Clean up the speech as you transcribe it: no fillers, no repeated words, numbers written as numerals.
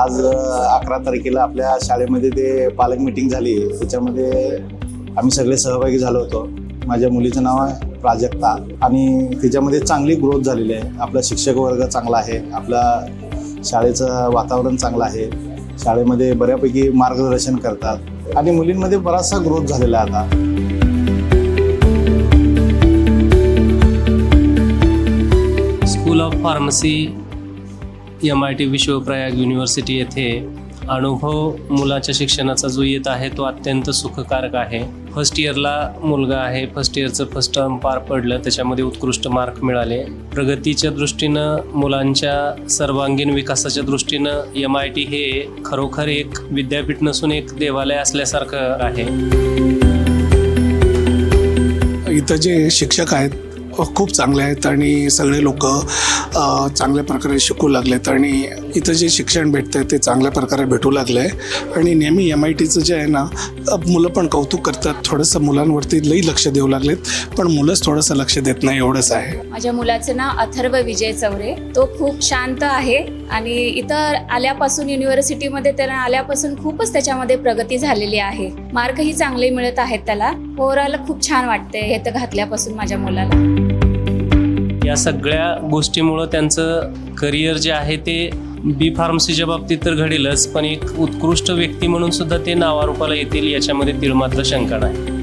आज 11 तारखेला आपल्या शाळेमध्ये ते पालक मीटिंग झाली. त्याच्यामध्ये आम्ही सगळे सहभागी झालो होतो. माझ्या मुलीचं नाव आहे प्राजक्ता आणि तिच्यामध्ये चांगली ग्रोथ झालेली आहे. आपला शिक्षक वर्ग चांगला आहे, आपला शाळेचं वातावरण चांगलं आहे, शाळेमध्ये बऱ्यापैकी मार्गदर्शन करतात आणि मुलींमध्ये बराचसा ग्रोथ झालेला आहे आता. School of pharmacy MIT Vishwaprayag university येथे अनुभव मुलाच्या शिक्षणाचा जो येत आहे तो अत्यंत सुखकारक आहे. फर्स्ट इयरला मुलगा आहे, फर्स्ट इयरचं फर्स्ट टर्म पार पडलं, त्याच्यामध्ये उत्कृष्ट मार्क मिळाले. प्रगतीच्या दृष्टीनं, मुलांच्या सर्वांगीण विकासाच्या दृष्टीनं MIT हे खरोखर एक विद्यापीठ नसून एक देवालय असल्यासारखं आहे. इथं जे शिक्षक आहेत खूप चांगले आहेत आणि सगळे लोक चांगल्या प्रकारे शिकू लागलेत आणि इथं जे शिक्षण भेटतं ते चांगल्या प्रकारे भेटू लागलं आहे. आणि नेहमी MITचं जे आहे ना, मुलं पण कौतुक करतात. थोडंसं मुलांवरती लई लक्ष देऊ लागलेत, पण मुलंच थोडंसं लक्ष देत नाही, एवढंच आहे. माझ्या मुलाचं नाव अथर्व विजय चौरे. तो खूप शांत आहे आणि इथं आल्यापासून युनिव्हर्सिटीमध्ये त्याला आल्यापासून खूपच त्याच्यामध्ये प्रगती झालेली आहे. मार्कही चांगले मिळत आहेत त्याला. ओव्हरऑल खूप छान वाटते हे तर घातल्यापासून माझ्या मुलाला. या सगळ्या गोष्टीमुळं त्यांचं करिअर जे आहे ते B फार्मसीच्या बाबतीत तर घडेलच, पण एक उत्कृष्ट व्यक्ती म्हणून सुद्धा ते नावारूपाला येतील याच्यामध्ये तिळमात्र शंका नाही.